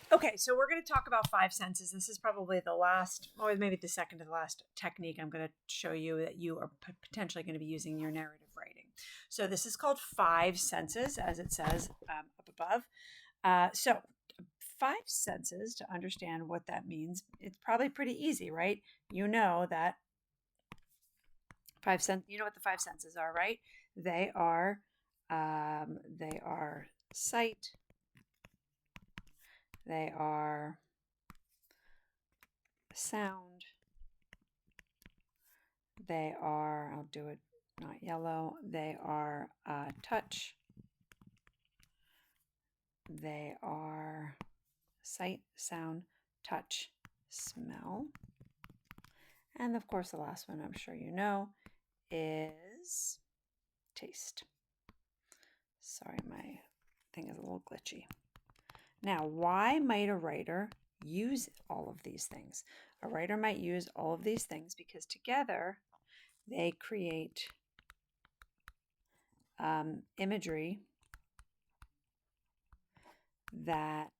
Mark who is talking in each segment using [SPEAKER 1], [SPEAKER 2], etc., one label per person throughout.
[SPEAKER 1] Okay, so we're going to talk about five senses. This is probably the last, or maybe the second to the last technique I'm going to show you that you are potentially going to be using in your narrative writing. So this is called five senses, as it says up above. So five senses, to understand what that means, it's probably pretty easy, right? You know that you know what the five senses are, right? They are sight, they are sound, they are, I'll do it not yellow, they are touch, they are sight, sound, touch, smell. And of course, the last one I'm sure you know is taste. Sorry, my thing is a little glitchy. Now, why might a writer use all of these things? A writer might use all of these things because together they create imagery that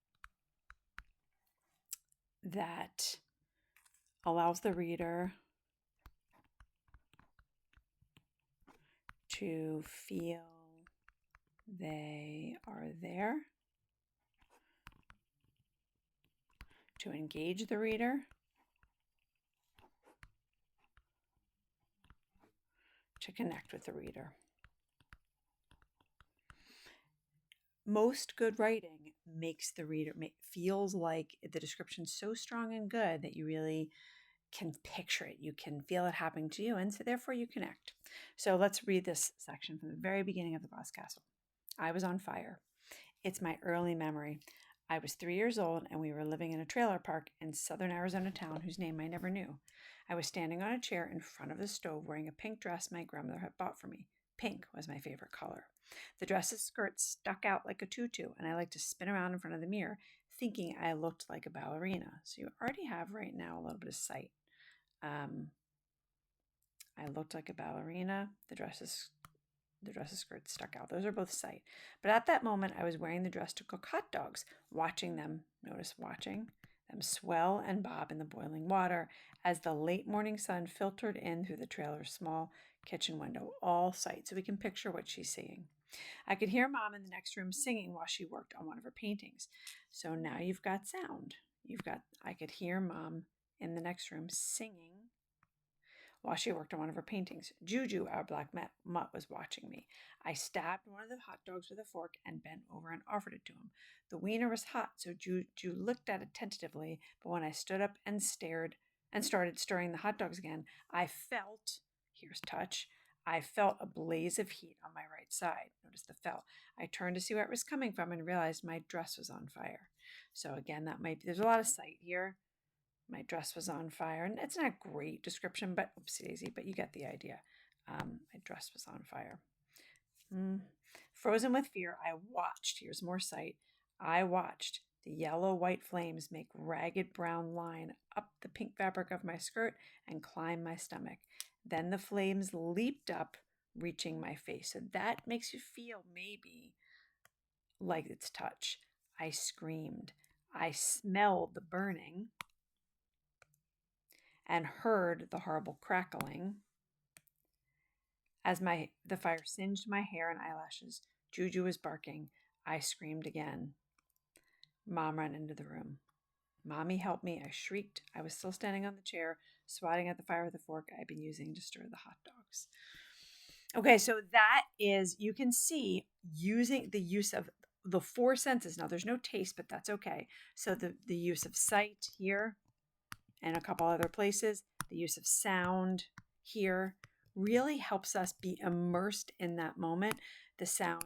[SPEAKER 1] allows the reader to feel they are there, to engage the reader, to connect with the reader. Most good writing makes the reader feels like the description's so strong and good that you really can picture it. You can feel it happening to you, and so therefore you connect. So let's read this section from the very beginning of The Glass Castle. I was on fire. It's my early memory. I was 3 years old, and we were living in a trailer park in southern Arizona town whose name I never knew. I was standing on a chair in front of the stove wearing a pink dress my grandmother had bought for me. Pink was my favorite color. The dress's skirt stuck out like a tutu, and I liked to spin around in front of the mirror, thinking I looked like a ballerina. So you already have right now a little bit of sight. I looked like a ballerina. The dress's skirt stuck out. Those are both sight. But at that moment, I was wearing the dress to cook hot dogs, watching them swell and bob in the boiling water as the late morning sun filtered in through the trailer's small kitchen window. All sight, so we can picture what she's seeing. I could hear Mom in the next room singing while she worked on one of her paintings. So now you've got sound. I could hear Mom in the next room singing while she worked on one of her paintings. Juju, our black mutt, was watching me. I stabbed one of the hot dogs with a fork and bent over and offered it to him. The wiener was hot, so Juju looked at it tentatively, but when I stood up and started stirring the hot dogs again, here's touch, I felt a blaze of heat on my right side. Notice the felt. I turned to see where it was coming from and realized my dress was on fire. So again, there's a lot of sight here. My dress was on fire. And it's not a great description, but oopsie daisy, but you get the idea. My dress was on fire. Frozen with fear, I watched. Here's more sight. I watched the yellow-white flames make ragged brown line up the pink fabric of my skirt and climb my stomach. Then the flames leaped up, reaching my face. So that makes you feel maybe like it's touch. I screamed. I smelled the burning and heard the horrible crackling. As the fire singed my hair and eyelashes, Juju was barking. I screamed again. Mom ran into the room. Mommy, help me, I shrieked. I was still standing on the chair, swatting at the fire with a fork I'd been using to stir the hot dogs. Okay, so that is, you can see, using the use of the four senses. Now, there's no taste, but that's okay. So the use of sight here and a couple other places, the use of sound here really helps us be immersed in that moment. The sound,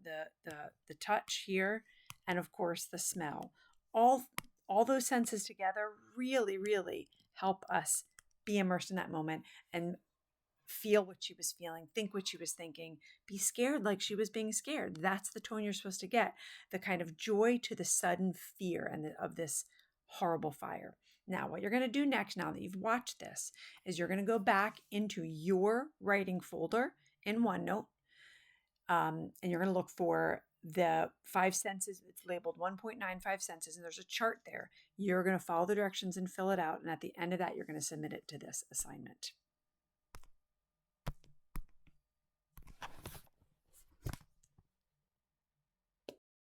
[SPEAKER 1] the touch here, and of course the smell. All those senses together really, really help us be immersed in that moment and feel what she was feeling, think what she was thinking, be scared like she was being scared. That's the tone you're supposed to get. The kind of joy to the sudden fear of this horrible fire. Now, what you're going to do next, now that you've watched this, is you're going to go back into your writing folder in OneNote, and you're going to look for the 5 senses, it's labeled 1.95 senses, and there's a chart there. You're going to follow the directions and fill it out. And at the end of that, you're going to submit it to this assignment.